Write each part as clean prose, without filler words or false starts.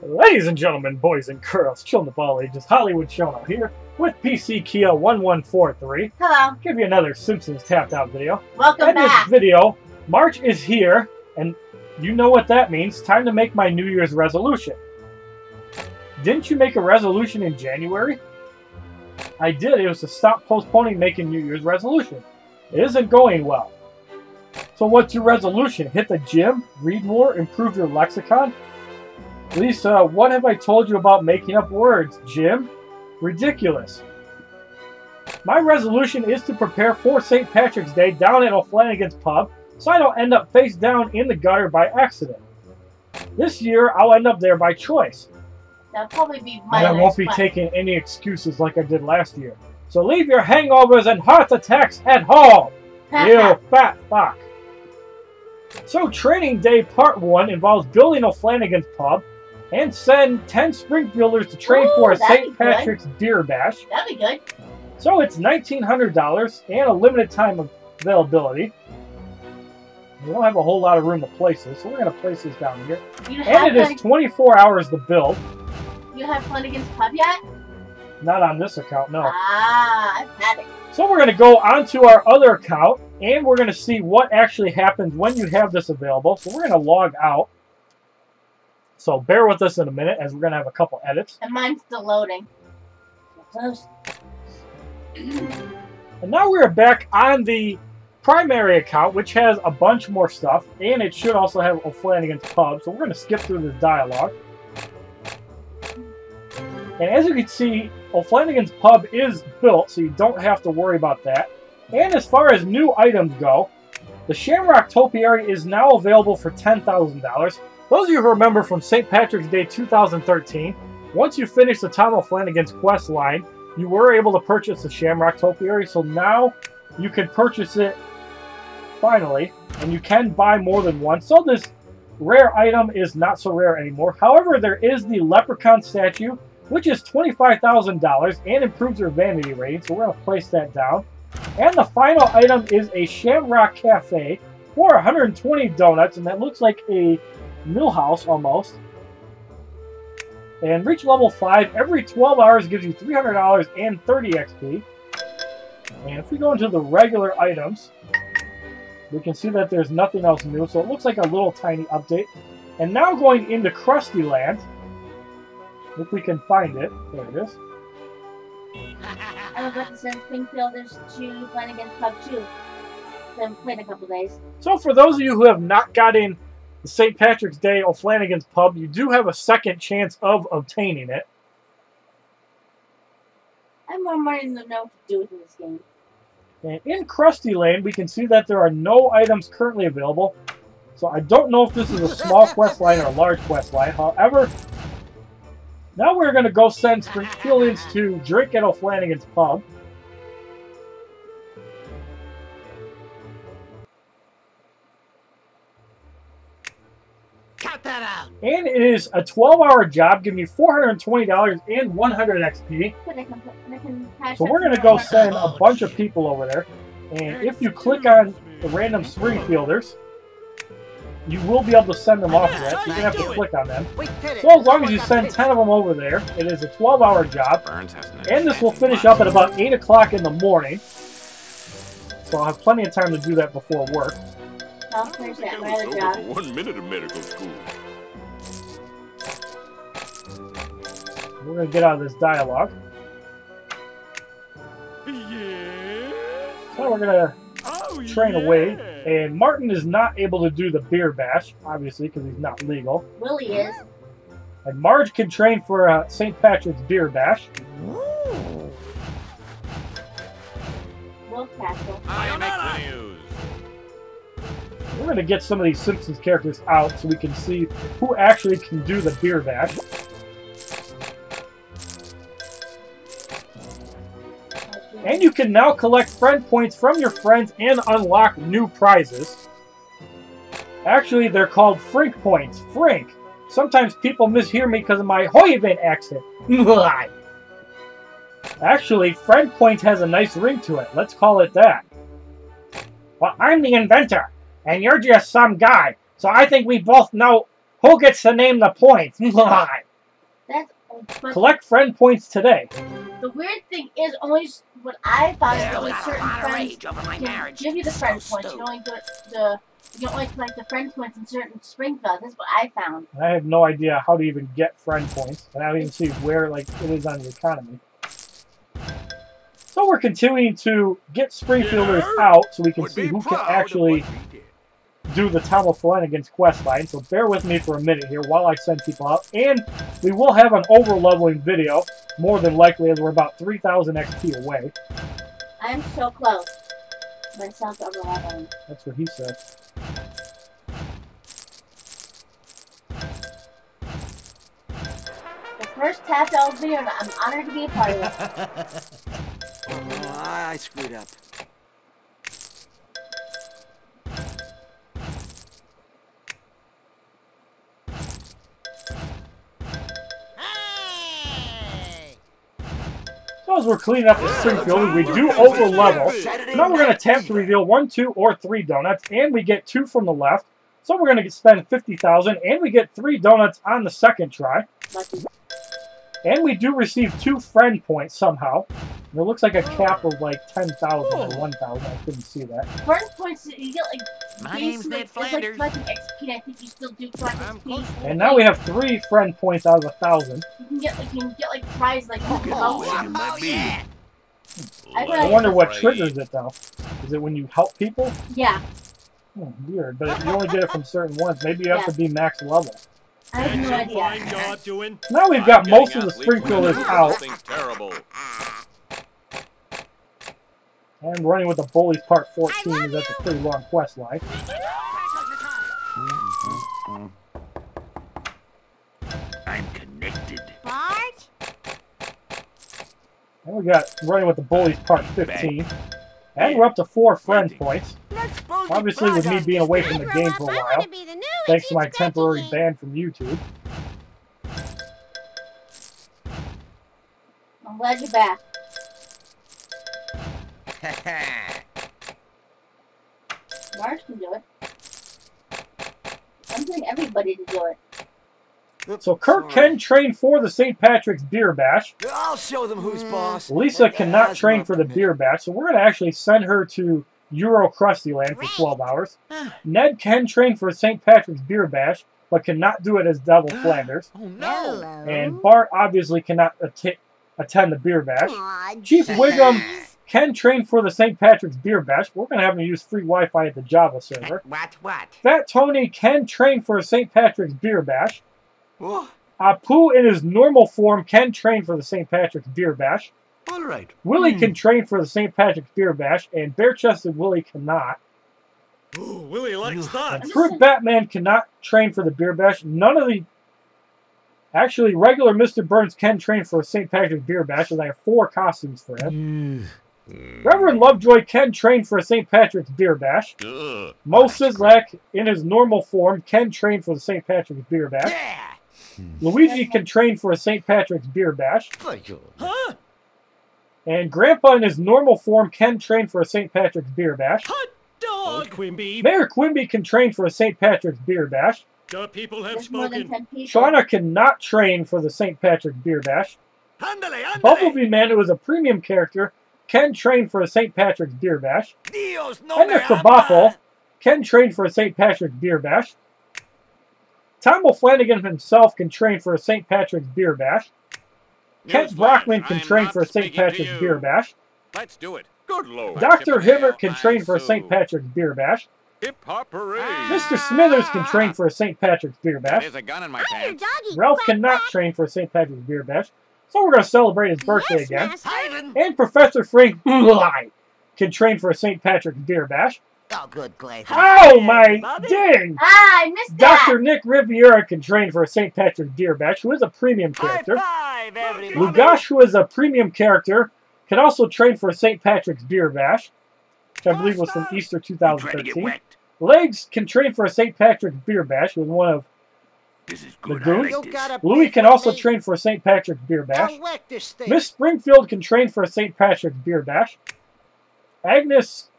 Ladies and gentlemen, boys and girls, children of all ages, HollywoodShono here with PC Kia 1143. Hello. Give you another Simpsons Tapped Out video. Welcome back. In this video, Marge is here, and you know what that means. Time to make my New Year's resolution. Didn't you make a resolution in January? I did. It was to stop postponing making New Year's resolution. It isn't going well. So what's your resolution? Hit the gym? Read more? Improve your lexicon? Lisa, what have I told you about making up words? Jim? Ridiculous. My resolution is to prepare for St. Patrick's Day down at O'Flanagan's pub so I don't end up face down in the gutter by accident. This year, I'll end up there by choice. That'll probably be my And I won't be taking any excuses like I did last year. So leave your hangovers and heart attacks at home, you fat fuck. So Training Day Part 1 involves building O'Flanagan's pub and send 10 Springfielders to train for a St. Patrick's Beer Bash. That'd be good. So it's $1,900 and a limited time of availability. We don't have a whole lot of room to place this, so we're going to place this down here. And it is 24 hours to build. You have Flanagan's pub yet? Not on this account, no. Ah, I've had it. So we're going to go onto our other account, and we're going to see what actually happens when you have this available. So we're going to log out. So bear with us in a minute, as we're going to have a couple edits. And mine's still loading. And now we're back on the primary account, which has a bunch more stuff, and it should also have O'Flanagan's pub. So we're going to skip through the dialogue. And as you can see, O'Flanagan's pub is built, so you don't have to worry about that. And as far as new items go, the Shamrock Topiary is now available for $10,000. Those of you who remember from St. Patrick's Day 2013, once you finish the Tom O'Flanagan's quest line, you were able to purchase the Shamrock Topiary, so now you can purchase it finally, and you can buy more than one. So this rare item is not so rare anymore. However, there is the Leprechaun Statue, which is $25,000 and improves your Vanity Rating, so we're going to place that down. And the final item is a Shamrock Cafe for 120 donuts, and that looks like a Millhouse almost. And reach level 5 every 12 hours gives you $300 and 30 XP. And if we go into the regular items, we can see that there's nothing else new, so it looks like a little tiny update. And now going into Krustyland, if we can find it. There it is. I'm about to send Springfielders to Flanagan's pub too. I haven't played in a couple days. So for those of you who have not gotten the St. Patrick's Day O'Flanagan's pub, you do have a second chance of obtaining it. I have more money than I know what to do with this game. And in Krustyland, we can see that there are no items currently available. So I don't know if this is a small quest line or a large quest line. However, now we're going to go send Springfielders to drink at O'Flanagan's pub. Cut that out. And it is a 12-hour job, giving you $420 and 100 XP. So we're going to go send a bunch of people over there. And if you click on the random Springfielders, you will be able to send them off there. So you're going to have to click on them. So as long as you send 10 of them over there, it is a 12-hour job. And this will finish up at about 8 o'clock in the morning. So I'll have plenty of time to do that before work. I'll finish that my other job. 1 minute of medical school. We're going to get out of this dialogue. Yeah. So we're going to train away. And Martin is not able to do the beer bash, obviously, because he's not legal. Willie is. And Marge can train for St. Patrick's Beer Bash. Will Castle. I make the news. We're going to get some of these Simpsons characters out so we can see who actually can do the beer bash. And you can now collect friend points from your friends and unlock new prizes. Actually, they're called Frink points. Frink. Sometimes people mishear me because of my Hoyven accent. Actually, friend points has a nice ring to it. Let's call it that. Well, I'm the inventor, and you're just some guy. So I think we both know who gets to name the points. But Collect friend points today. the weird thing is, only what I found is only certain friends can give you the friend points. You can only do it you can only collect the friend points in certain Springfields. That's what I found. I have no idea how to even get friend points, and I don't even see where like it is on the economy. So we're continuing to get Springfielders out so we can see who can actually do the Town of Flanagan's quest line. So bear with me for a minute here while I send people out. And we will have an over-leveling video, more than likely, as we're about 3,000 XP away. I am so close. Myself over leveling. That's what he said. The first Tapped Out video, and I'm honored to be a part of it. Oh, I screwed up. So as we're cleaning up the Springfield, we do over-level. Now we're going to tap to reveal 1, 2, or 3 donuts, and we get 2 from the left. So we're going to spend 50,000, and we get 3 donuts on the second try. And we do receive 2 friend points somehow. And it looks like a cap of like 10,000 or 1,000. I couldn't see that. Friend points, you get like... My name's Ned Flanders. It's like collecting XP, I think you still do collect XP. And now we have 3 friend points out of 1,000. You can get like prize like Oh, yeah. I wonder what triggers it though. Is it when you help people? Yeah. Weird, but you only get it from certain ones. Maybe you have to be max level. I have no idea. Now we've got most of the Springfielders out. Terrible. And running with the Bullies Part 14, that's a pretty long quest line. I'm connected. Marge? And we got running with the Bullies Part 15. And we're up to 4 friend points. Obviously with me being away from the game for a while. Thanks to my temporary ban from YouTube. I'm glad you're back. Marge can do it. I'm telling everybody to do it. So Kirk can train for the St. Patrick's Beer Bash. I'll show them who's boss. Lisa cannot train for the Beer Bash, so we're going to actually send her to Euro Krustyland for 12 hours. Ned can train for St. Patrick's Beer Bash, but cannot do it as Devil Flanders. Oh, no. And Bart obviously cannot attend the Beer Bash. Aw, Chief Wiggum jeez. can train for the St. Patrick's Beer Bash. We're going to have him use free Wi-Fi at the Java server. What? Fat Tony can train for a St. Patrick's Beer Bash. Oh, Apu in his normal form can train for the St. Patrick's Beer Bash. all right. Willie can train for the St. Patrick's Beer Bash, and Bare-Chested Willie cannot. Ooh, Willie likes that. Fruit Batman cannot train for the Beer Bash. None of the... Actually, regular Mr. Burns can train for a St. Patrick's Beer Bash, and I have 4 costumes for him. Reverend Lovejoy can train for a St. Patrick's Beer Bash. Ugh. Mo Sizlak, in his normal form, can train for the St. Patrick's Beer Bash. Yeah. Luigi can train for a St. Patrick's Beer Bash. Huh? And Grandpa, in his normal form, can train for a St. Patrick's Beer Bash. Hot dog, Quimby. Mayor Quimby can train for a St. Patrick's Beer Bash. The people have There's more than spoken. 10 people. Shauna cannot train for the St. Patrick's Beer Bash. Ándale, ándale. Bumblebee Man, who is a premium character, can train for a St. Patrick's Beer Bash. Dios, no Henry me ama. Krabappel can train for a St. Patrick's Beer Bash. Tom O'Flanagan himself can train for a St. Patrick's Beer Bash. Kent Newsflash, Brockman can I'm train not for a St. speaking to Patrick's you. Beer Bash. Let's do it. Good lord. Dr. Hibbert can train for a St. Patrick's Beer Bash. Hip hop parade. Mr. Smithers can train for a St. Patrick's Beer Bash. There's a gun in my Come here, pants. doggy. Ralph Quack, cannot quack. train for a St. Patrick's Beer Bash. So we're going to celebrate his birthday Yes, again. master. Ivan. And Professor Frank can train for a St. Patrick's Beer Bash. Oh, good, Clay. Oh my dang! Ah, I missed that. Dr. Nick Riviera can train for a St. Patrick's Beer Bash, who is a premium character. Five, everybody. Lugash, who is a premium character, can also train for a St. Patrick's Beer Bash, which I believe was from Easter Try to get 2013. wet. Legs can train for a St. Patrick's Beer Bash, who is one of This is the good. I goons. like this. Louis can also train for a St. Patrick's Beer Bash. I'll wreck this thing. Miss Springfield can train for a St. Patrick's Beer Bash. Agnes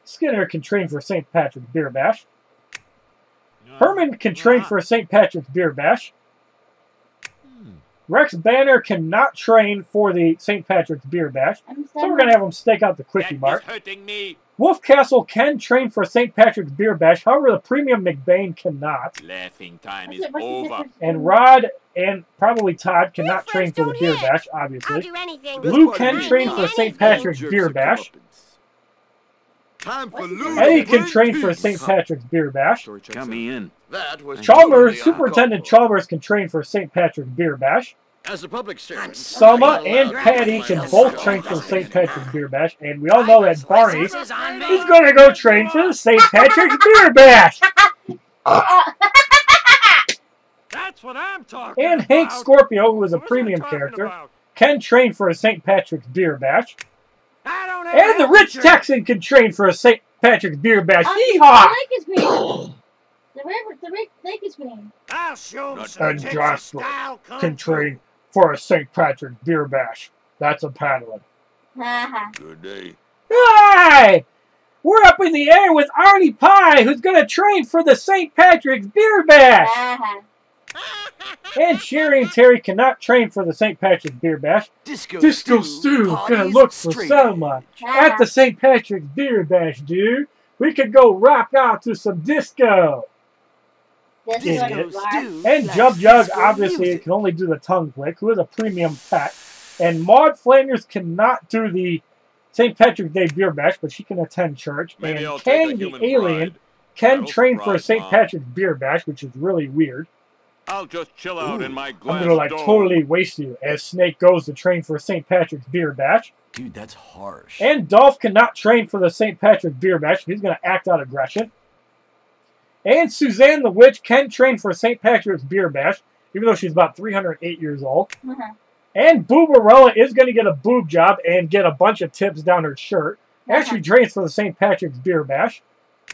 Skinner can train for a St. Patrick's Beer Bash. Herman can train for a St. Patrick's Beer Bash. Rex Banner cannot train for the St. Patrick's Beer Bash, so we're going to have him stake out the Quickie Mart. Hurting me. Wolf Castle can train for St. Patrick's Beer Bash, however the Premium McBain cannot. Laughing time is over. And Rod and probably Todd cannot train for the Beer Bash, obviously. Lou can train for St. Patrick's Beer Bash. Eddie can train for St. Patrick's Beer Bash. Count me in. Chalmers, Superintendent Chalmers can train for St. Patrick's Beer Bash. As a public servant, Selma and Patty can both train for the St. Patrick's Beer Bash, and we all know that Barney is going to go train for the St. Patrick's Beer Bash. That's what I'm talking And Hank Scorpio, who is a premium character, can train for a St. Patrick's Beer Bash. And the Rich Texan can train for a St. Patrick's Beer Bash. Yeehaw! The lake is green. The lake is green. I'll show him And Jasper can train for a St. Patrick's Beer Bash. That's a paddling. good day. Hi! We're up in the air with Arnie Pie, who's going to train for the St. Patrick's Beer Bash. And Sherry and Terry cannot train for the St. Patrick's Beer Bash. Disco Stu gonna look for Selma at the St. Patrick's Beer Bash, dude. We could go rock out to some disco. And Jub Jug, obviously, can only do the tongue flick, who is a premium pet. And Maud Flanders cannot do the St. Patrick's Day Beer Bash, but she can attend church. Maybe And I'll Kang take a the human Alien bride. can That'll train for a surprise St. Mom. Patrick's Beer Bash, which is really weird. I'll just chill out in my glass I'm gonna like dome. totally waste you as Snake goes to train for St. Patrick's Beer Bash. Dude, that's harsh. And Dolph cannot train for the St. Patrick's Beer Bash. He's gonna act out aggression. And Suzanne the Witch can train for St. Patrick's Beer Bash, even though she's about 308 years old. And Boobarella is going to get a boob job and get a bunch of tips down her shirt. And she trains for the St. Patrick's Beer Bash.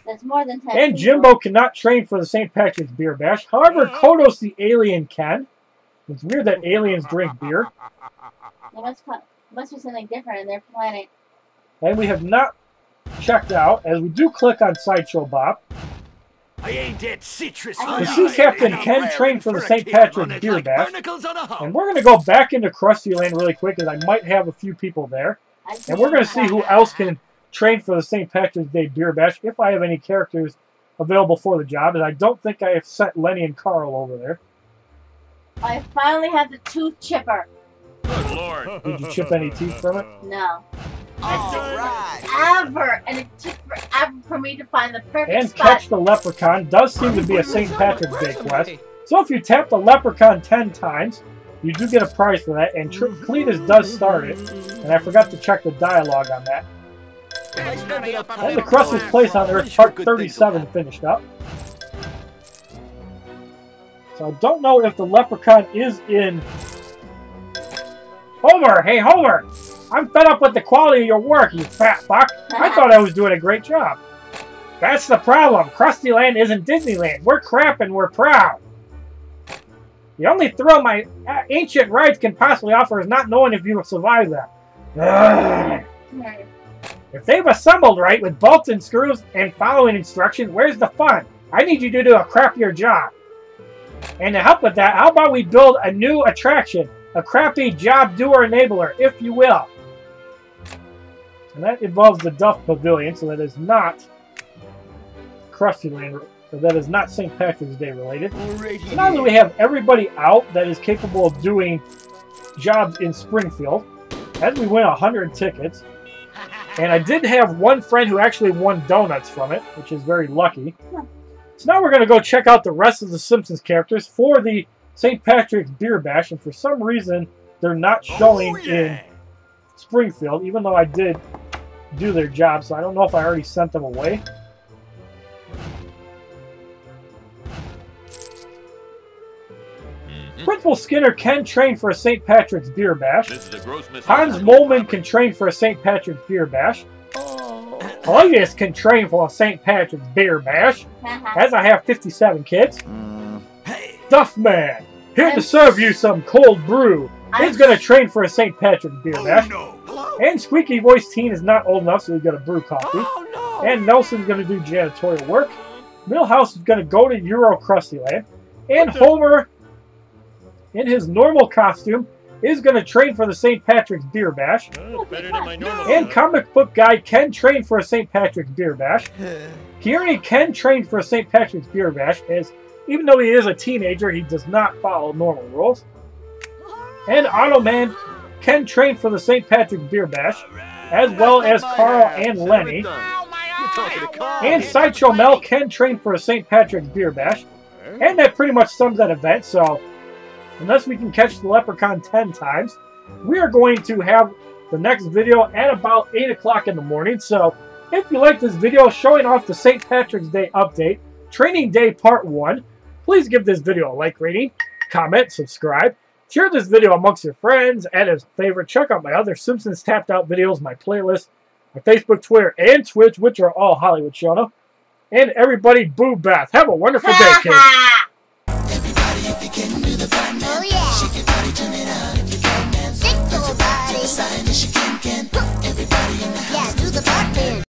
That's more than 10 And people. Jimbo cannot train for the St. Patrick's Beer Bash. However, Kodos the Alien can. It's weird that aliens drink beer. There must be something different in their planet. And we have not checked out, as we do click on Sideshow Bob. I ain't that citrus. The Sea Captain can train for the St. Patrick's Beer Bash. And we're going to go back into Krustyland really quick, as I might have a few people there. And we're going to see who else can train for the St. Patrick's Day Beer Bash, if I have any characters available for the job. And I don't think I have sent Lenny and Carl over there. I finally have the tooth chipper. Good Lord. Did you chip any teeth from it? No. Alright. Ever. And it took forever for me to find the perfect And spot. Catch the Leprechaun does seem to be a St. Patrick's Day quest. So if you tap the Leprechaun 10 times, you do get a prize for that. And Cletus does start it. And I forgot to check the dialogue on that. And the Crustless Place on Earth, part 37 finished up. So I don't know if the Leprechaun is in... Homer! Hey, Homer! I'm fed up with the quality of your work, you fat fuck. I thought I was doing a great job. That's the problem. Krustyland isn't Disneyland. We're crap and we're proud. The only thrill my ancient rides can possibly offer is not knowing if you will survive them. Ugh. If they've assembled right with bolts and screws and following instructions, where's the fun? I need you to do a crappier job. And to help with that, how about we build a new attraction? A crappy job doer enabler, if you will. And that involves the Duff Pavilion, so that is not Krustyland, or that is not St. Patrick's Day related. So now that we have everybody out that is capable of doing jobs in Springfield, as we win 100 tickets, and I did have one friend who actually won donuts from it, which is very lucky. So now we're going to go check out the rest of the Simpsons characters for the St. Patrick's Beer Bash, and for some reason, they're not showing in Springfield, even though I did do their job, so I don't know if I already sent them away. Principal Skinner can train for a St. Patrick's Beer Bash. Hans Molman can train for a St. Patrick's Beer Bash. Cletus can train for a St. Patrick's Beer Bash, as I have 57 kids. Duffman, here to serve you some cold brew. He's going to train for a St. Patrick's Beer Bash. And Squeaky Voice Teen is not old enough, so he's going to brew coffee. And Nelson's going to do janitorial work. Millhouse is going to go to Euro Krustyland. And Homer in his normal costume, is going to train for the St. Patrick's Beer Bash. Better than my normal. And Comic Book Guy can train for a St. Patrick's Beer Bash. Kearney can train for a St. Patrick's Beer Bash, as even though he is a teenager, he does not follow normal rules. And Automan can train for the St. Patrick's Beer Bash, as well as Carl and Lenny. And Sideshow Mel can train for a St. Patrick's Beer Bash. And that pretty much sums that event, so unless we can catch the Leprechaun 10 times, we are going to have the next video at about 8 o'clock in the morning. So if you like this video showing off the St. Patrick's Day update, Training Day Part 1, please give this video a like rating, comment, subscribe, share this video amongst your friends, and as a favorite, check out my other Simpsons Tapped Out videos, my playlist, my Facebook, Twitter, and Twitch, which are all HollywoodShono. And everybody, boo Beth. Have a wonderful day, kids. Everybody, if you can do the Batman, shake your body, turn it out if you can, man. Shake your body, to the side, yes you can.